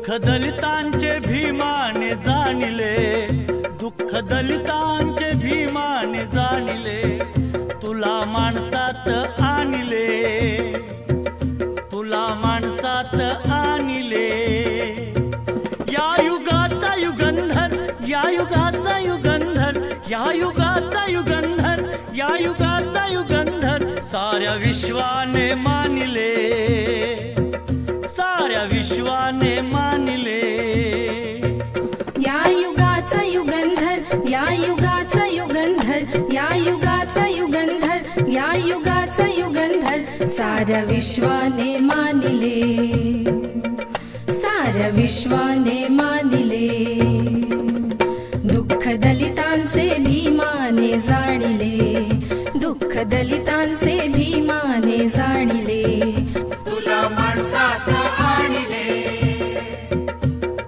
दुःख दलितांचे भीमाने जाणिले, दुःख दलितांचे भीमाने जाणिले, तुला माणसात आणले, तुला माणसात आणले। या युगाचा युगंधर, या युगाचा युगंधर, या युगाचा युगंधर, या युगाचा युगंधर, साऱ्या विश्वाने मानिले, साऱ्या विश्वाने मानिले। या युगाचा युगंधर, या युगाचा युगंधर, या युगाचा युगंधर, या युगाचा युगंधर, साऱ्या विश्वाने मानिले, साऱ्या विश्वाने मानिले। दुःख दलितांचे भीमाने जाणिले, दुःख दलितांचे भीमाने जाणिले, तुला माणसात आणिले,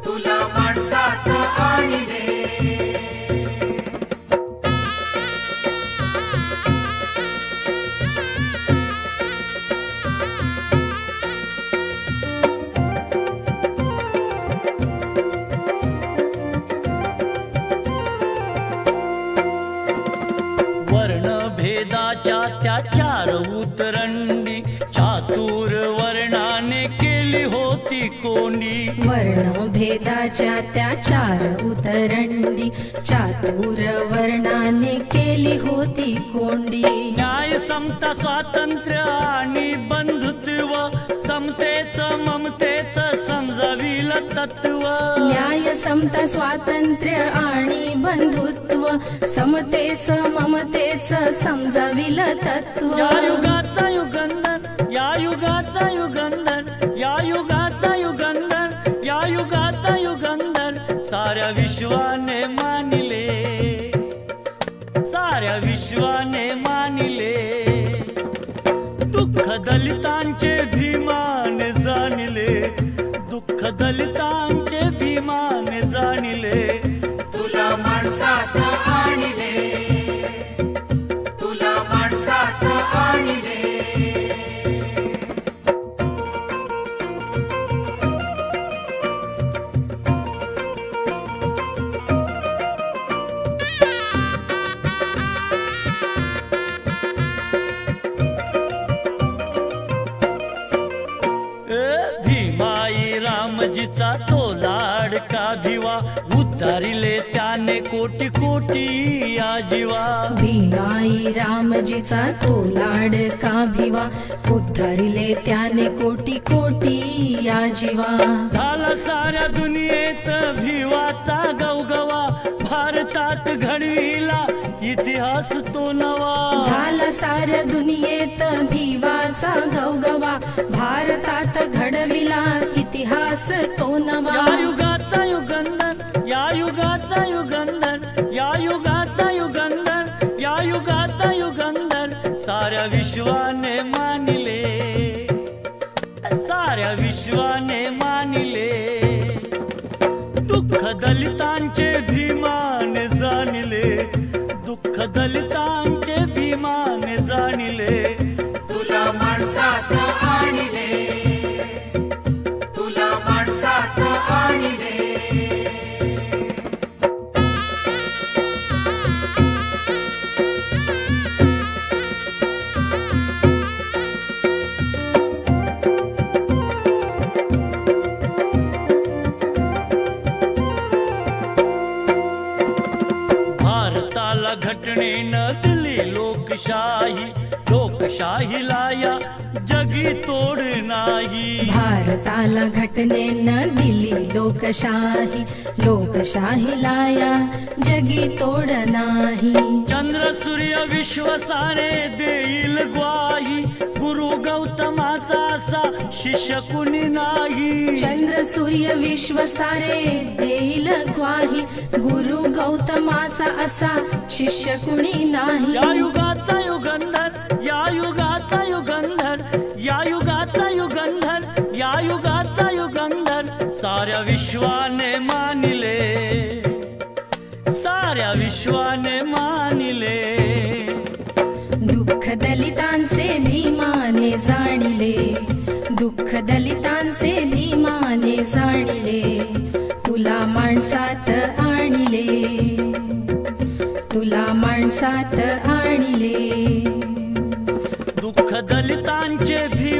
तुला माणसात आणिले। वर्णभेदाच्या त्या चार उतरंडी, चातुर वर्णाने केली होती कोंडी। वर्णभेदाच्या त्या चार उतरंडी, चातुर वर्णाने केली होती कोंडी। न्याय समता स्वातंत्र्य आणि बंधुत्व, समतेच ममतेच समजाविल तत्व। न्याय समता स्वातंत्र्य आणि बंधुत्व, समतेच ममतेच समजाविल तत्व। या युगाचा युगंधर, या युगाचा युगंधर, या युगाचा युगंधर, या युगाचा युगंधर, साऱ्या विश्वाने मानिले, साऱ्या विश्वाने मानिले। दुःख दलितांचे भीमाने जाणिले, दुःख दलितांचे भीमाने जाणिले, तुला माणसात आणिले, तुला माणसात आणिले। भीमाई रामजीचा तो लाडका भिवा, उद्धारिले त्याने कोटी कोटी या जीवा। भीमाई रामजीचा तो लाडका भिवा, उद्धारिले त्याने कोटी कोटी या जीवा। झाला साऱ्या दुनियेत भिवाचा गवगवा, भारतात घडविला इतिहास तो नवा। झाला साऱ्या दुनियेत भिवाचा गवगवा, भारतात घडविला इतिहास तो नवा। या युगाचा युगंधर, या युगाचा युगंधर, या युगाचा युगंधर, या युगाचा युगंधर, साऱ्या विश्वाने मानिले, साऱ्या विश्वाने मानिले। दुःख दलितांचे भीमाने जाणिले, दुःख दलितांचे भीमाने जाणिले, तुला माणसात आणिले, तुला माणसात आणिले। भारताला घटनेनं दिली लोकशाही, लोकशाहीला या जगी तोड नाही। भारताला घटनेनं दिली लोकशाही, लोकशाहीला या जगी तोड नाही। चंद्र सूर्य विश्व सारे देईल ग्वाही, गुरु गौतमाचा असा शिष्य कुणी नाही। चंद्र सूर्य विश्व सारे देईल ग्वाही, गुरु गौतमाचा असा शिष्य कुणी नाही। या युगाचा युगंधर, या युगाचा युगंधर, या युगाचा युगंधर, या युगाचा युगंधर, साऱ्या विश्वाने मानिले, साऱ्या विश्वाने मानिले। दुःख दलितांचे भीमाने जाणिले, दुःख दलितांचे भीमाने जाणिले। आणिले, तुला माणसात आणिले, तुला माणसात आणिले. दुःख दलितांचे भीम